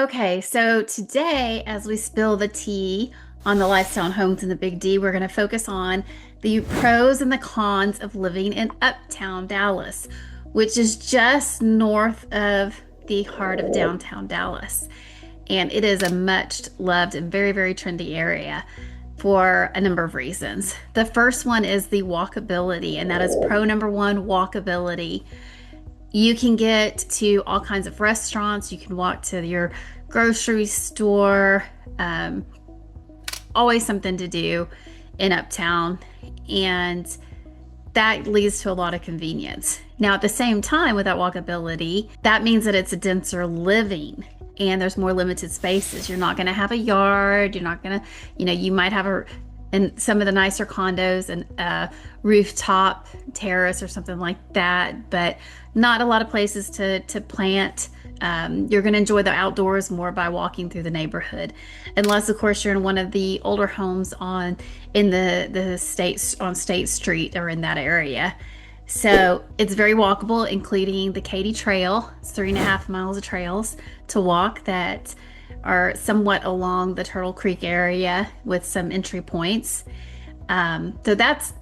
Okay, so today, as we spill the tea on the lifestyle homes in the Big D, we're going to focus on the pros and the cons of living in Uptown Dallas, which is just north of the heart of downtown Dallas. And it is a much loved and very, very trendy area for a number of reasons. The first one is the walkability, and that is pro number one, walkability. You can get to all kinds of restaurants. You can walk to your grocery store. Um, Always something to do in Uptown. And that leads to a lot of convenience. Now, at the same time, with that walkability, that means that it's a denser living and there's more limited spaces. You're not going to have a yard. You're not going to, you might have in some of the nicer condos and rooftop terrace or something like that, but not a lot of places to plant. You're going to enjoy the outdoors more by walking through the neighborhood, unless of course you're in one of the older homes in the states on State Street or in that area. So it's very walkable, including the Katy Trail. It's 3.5 miles of trails to walk that are somewhat along the Turtle Creek area with some entry points. So that's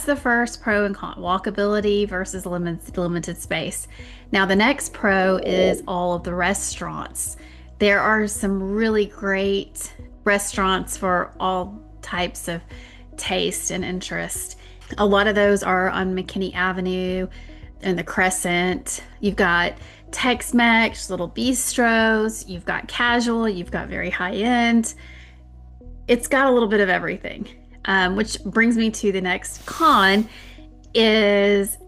the first pro and con, walkability versus limited space. Now, the next pro is all of the restaurants. There are some really great restaurants for all types of taste and interest. A lot of those are on McKinney Avenue and the Crescent. You've got Tex-Mex, little bistros, you've got casual, you've got very high end. It's got a little bit of everything. Which brings me to the next con is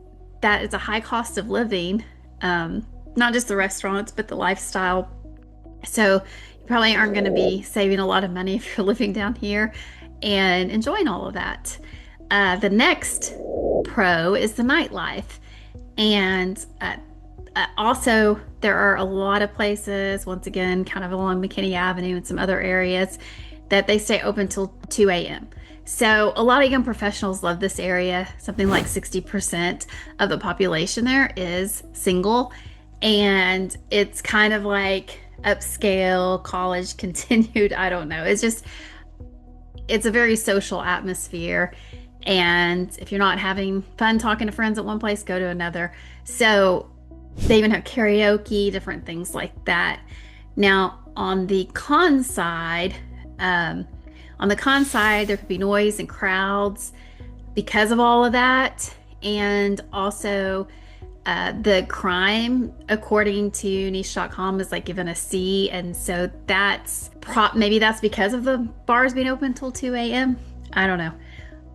that it's a high cost of living, not just the restaurants, but the lifestyle. So you probably aren't going to be saving a lot of money if you're living down here and enjoying all of that. The next pro is the nightlife. And also, there are a lot of places, once again, kind of along McKinney Avenue and some other areas, that they stay open till 2 a.m. So a lot of young professionals love this area. Something like 60% of the population there is single. And it's kind of like upscale, college continued. I don't know. It's a very social atmosphere. And if you're not having fun talking to friends at one place, go to another. So they even have karaoke, different things like that. Now, on the con side, there could be noise and crowds because of all of that. And also, the crime, according to niche.com, is like given a C. And so maybe that's because of the bars being open till 2 a.m. I don't know.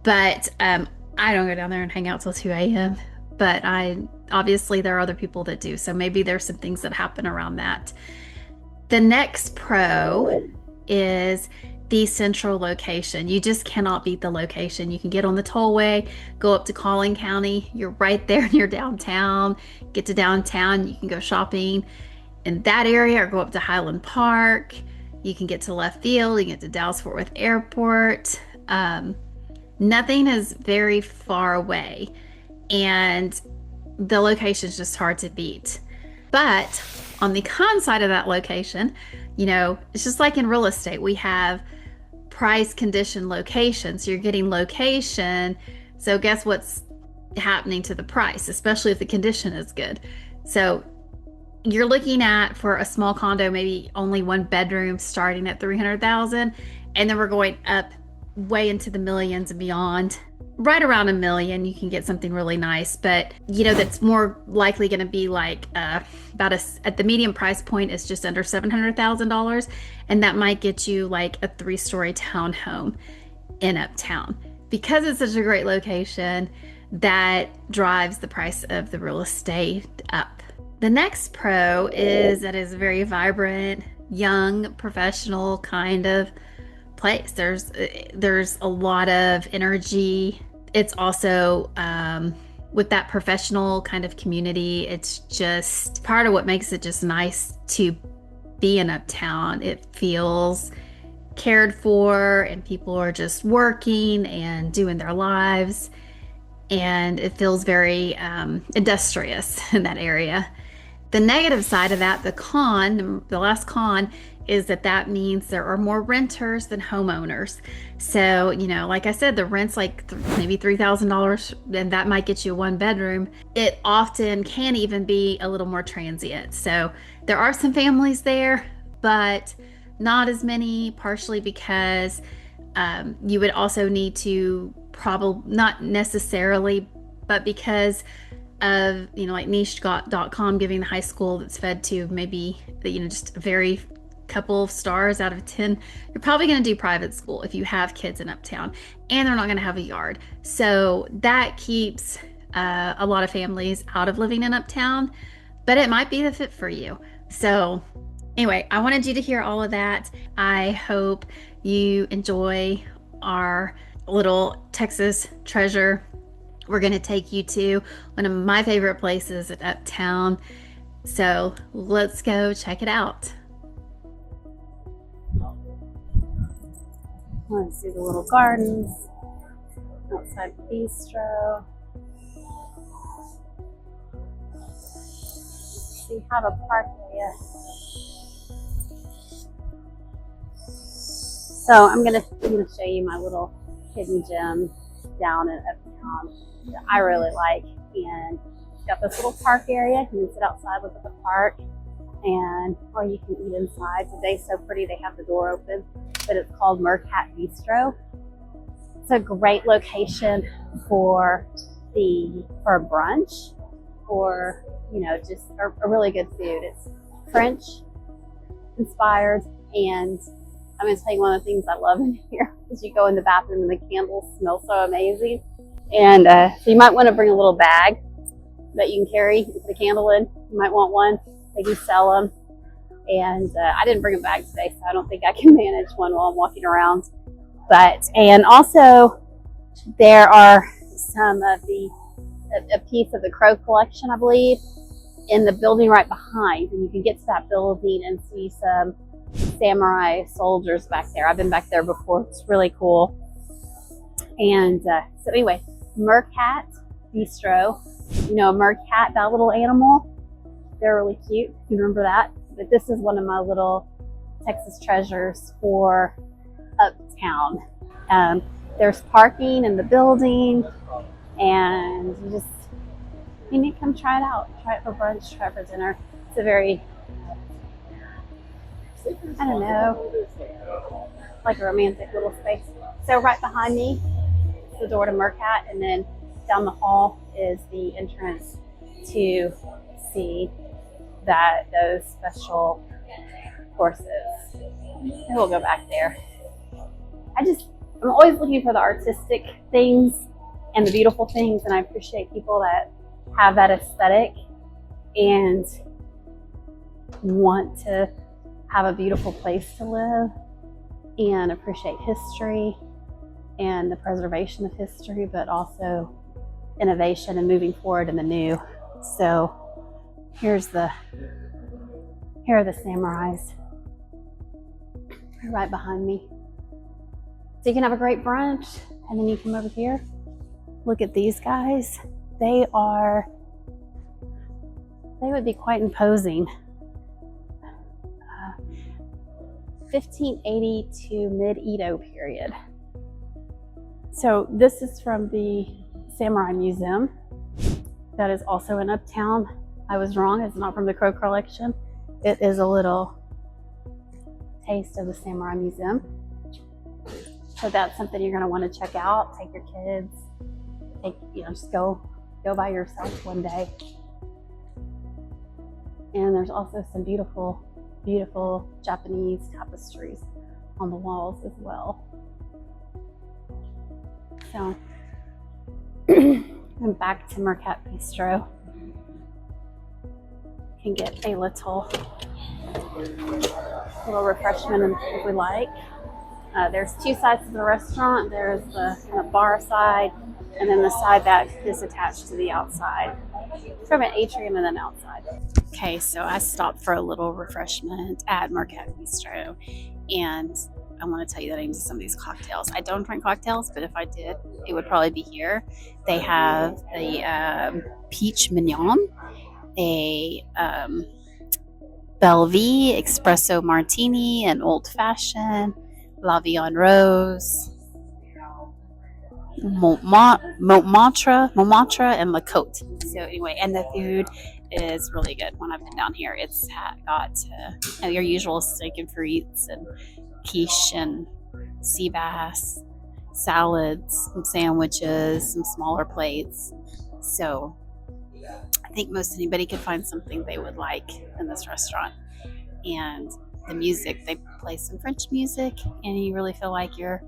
But I don't go down there and hang out till 2 a.m. But obviously there are other people that do. So maybe there's some things that happen around that. The next pro is the central location. You just cannot beat the location. You can get on the tollway, go up to Collin County. You're right there near downtown. Get to downtown. You can go shopping in that area or go up to Highland Park. You can get to left field. You can get to Dallas Fort Worth Airport. Nothing is very far away, and the location is just hard to beat. But on the con side of that location, it's just like in real estate. We have price, condition, location. So you're getting location. So guess what's happening to the price, especially if the condition is good. So you're looking at, for a small condo, maybe only one bedroom starting at 300,000, and then we're going up way into the millions and beyond. Right around $1 million, you can get something really nice, but that's more likely going to be like at the medium price point is just under $700,000, and that might get you like a 3-story townhome in Uptown. Because it's such a great location, that drives the price of the real estate up. The next pro is that it's a very vibrant, young, professional kind of place. There's a lot of energy. It's also with that professional kind of community, it's just part of what makes it just nice to be in Uptown. It feels cared for, and people are just working and doing their lives, and it feels very industrious in that area. The negative side of that, the last con, is that means there are more renters than homeowners. So, like I said, the rent's like maybe $3,000, and that might get you a one bedroom. It often can even be a little more transient. So, there are some families there, but not as many, partially because you would also need to probably, not necessarily, but because of, like niche.com giving the high school that's fed to maybe, just a very couple of stars out of 10, you're probably going to do private school if you have kids in Uptown, and they're not going to have a yard. So that keeps a lot of families out of living in Uptown, but it might be the fit for you. So anyway, I wanted you to hear all of that. I hope you enjoy our little Texas treasure. We're going to take you to one of my favorite places at Uptown. So let's go check it out. Let's see the little gardens outside the bistro. So you have a park area. So I'm gonna show you my little hidden gem down in Uptown that I really like, and it's got this little park area. You can sit outside, look at the park, or you can eat inside. Today's so pretty, they have the door open, but it's called Mercat Bistro. It's a great location for a brunch, or just a really good food. It's French inspired, and I'm going to tell you one of the things I love in here is you go in the bathroom and the candles smell so amazing. And so you might want to bring a little bag that you can carry and put a candle in. You might want one. They do sell them. And I didn't bring a bag today, so I don't think I can manage one while I'm walking around. And also there are some of a piece of the Crow collection, I believe, in the building right behind. And you can get to that building and see some samurai soldiers back there. I've been back there before. It's really cool. And so anyway, Mercat Bistro. Mercat, that little animal. They're really cute. You remember that? But this is one of my little Texas treasures for Uptown. There's parking in the building, and you need to come try it out. Try it for brunch, try it for dinner. It's a very, I don't know, like a romantic little space. So right behind me is the door to Mercat, and then down the hall is the entrance to see those special courses. And we'll go back there. I'm always looking for the artistic things and the beautiful things, and I appreciate people that have that aesthetic and want to have a beautiful place to live and appreciate history and the preservation of history, but also innovation and moving forward in the new. So here are the samurais right behind me. So you can have a great brunch, and then you come over here. Look at these guys. They would be quite imposing. 1580 to mid-Edo period. So this is from the Samurai Museum that is also in Uptown. I was wrong, it's not from the Crow collection. It is a little taste of the Samurai Museum. So that's something you're gonna wanna check out. Take your kids, just go by yourself one day. And there's also some beautiful, beautiful Japanese tapestries on the walls as well. So, I'm back to Mercat Bistro. You can get a little refreshment if we like. There's two sides to the restaurant. There's the kind of bar side, and then the side that is attached to the outside. From an atrium and then outside. Okay, so I stopped for a little refreshment at Mercat Bistro, and I want to tell you the names of some of these cocktails. I don't drink cocktails, but if I did, it would probably be here. They have the peach mignon, a Belvie espresso martini, an old fashioned, La Vie en Rose, Montmartre, and Lacote. So anyway, and the food is really good. When I've been down here, it's got your usual steak and frites and quiche and sea bass, salads, some sandwiches, some smaller plates. So I think most anybody could find something they would like in this restaurant. And the music, they play some French music, and you really feel like you're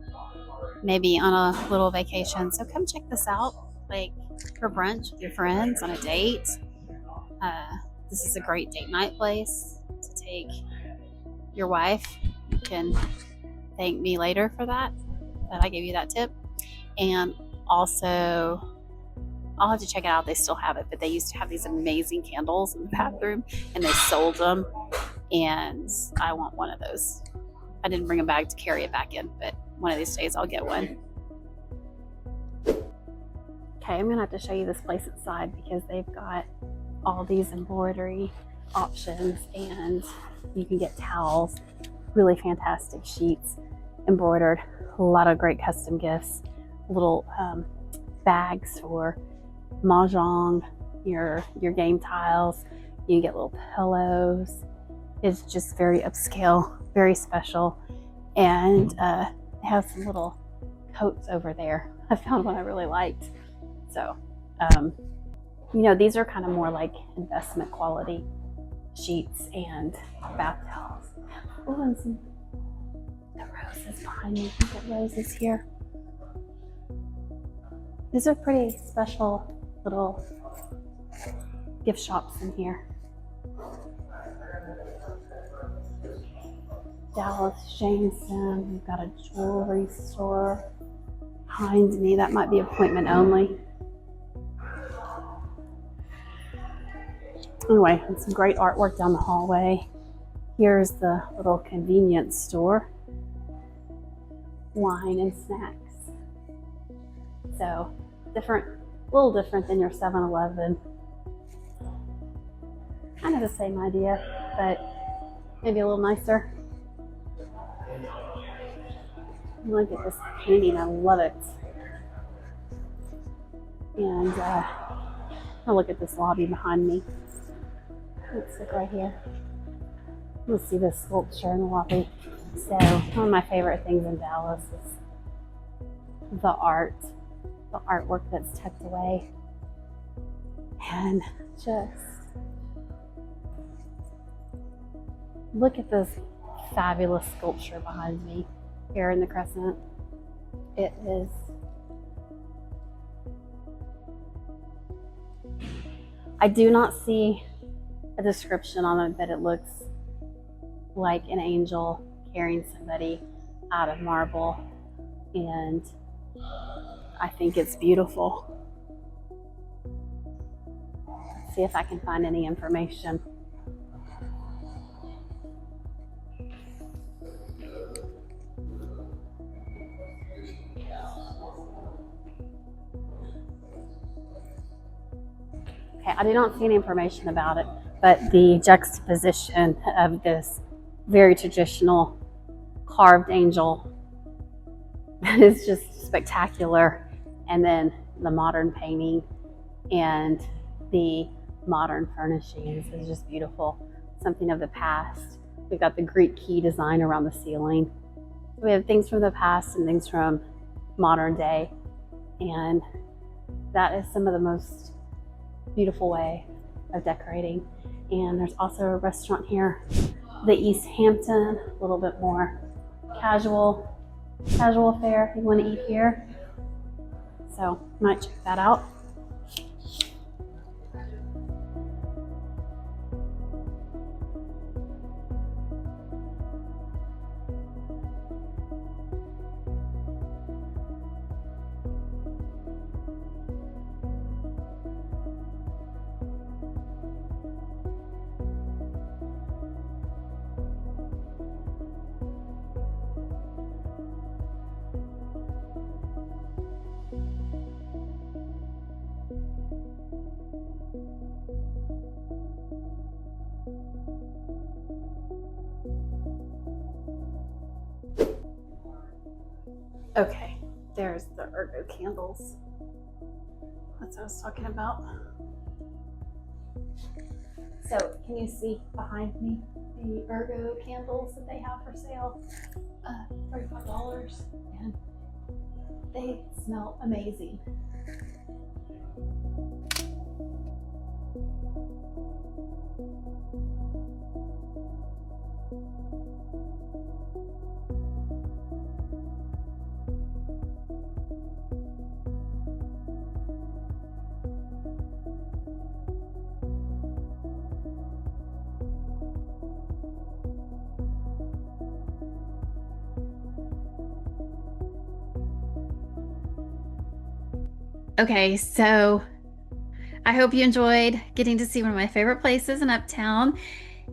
maybe on a little vacation. So come check this out, like for brunch with your friends on a date. This is a great date night place to take your wife. You can thank me later for that I gave you that tip. And also, I'll have to check it out. They still have it, but they used to have these amazing candles in the bathroom, and they sold them. And I want one of those. I didn't bring a bag to carry it back in, but one of these days I'll get one. Okay, I'm gonna have to show you this place inside because they've got all these embroidery options, and you can get towels, really fantastic sheets embroidered, a lot of great custom gifts, little bags for mahjong, your game tiles. You get little pillows. It's just very upscale, very special, and it has some little coats over there. I found one I really liked. So, these are kind of more like investment quality sheets and bath towels. Oh, and some the roses behind me. Look at roses here. These are pretty special little gift shops in here. Dallas Jameson. We've got a jewelry store behind me. That might be appointment only. Anyway, and some great artwork down the hallway. Here's the little convenience store. Wine and snacks. So different, a little different than your 7-Eleven. Kind of the same idea, but maybe a little nicer. Look at this painting, I love it. And I'll look at this lobby behind me. Let's look right here. Let's see this sculpture in the lobby. So one of my favorite things in Dallas is the artwork that's tucked away. And just look at this fabulous sculpture behind me here in the Crescent. It is I do not see a description on it, but it looks like an angel carrying somebody out of marble, and I think it's beautiful. Let's see if I can find any information. Okay, I do not see any information about it, but the juxtaposition of this very traditional carved angel is just spectacular, and then the modern painting and the modern furnishings is just beautiful. Something of the past. We've got the Greek key design around the ceiling. We have things from the past and things from modern day, and that is some of the most beautiful way of decorating. And there's also a restaurant here, the East Hampton, a little bit more casual fare if you want to eat here. So might check that out. Okay, there's the ergo candles. That's what I was talking about. So, can you see behind me the ergo candles that they have for sale? $35, and they smell amazing. Okay, so I hope you enjoyed getting to see one of my favorite places in Uptown.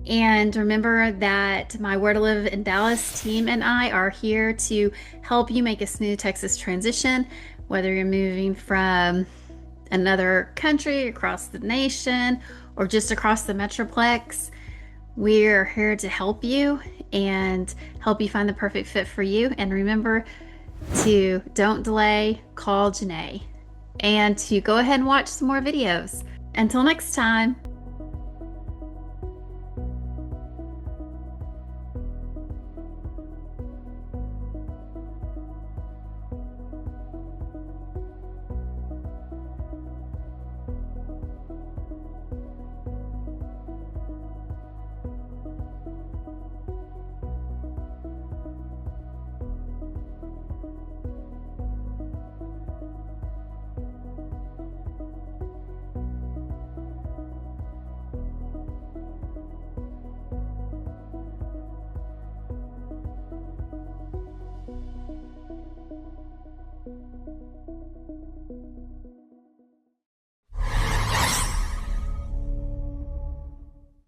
And remember that my Where to Live in Dallas team and I are here to help you make a smooth Texas transition, whether you're moving from another country, across the nation, or just across the Metroplex. We're here to help you and help you find the perfect fit for you. And remember to don't delay, call Janae, and to go ahead and watch some more videos. Until next time.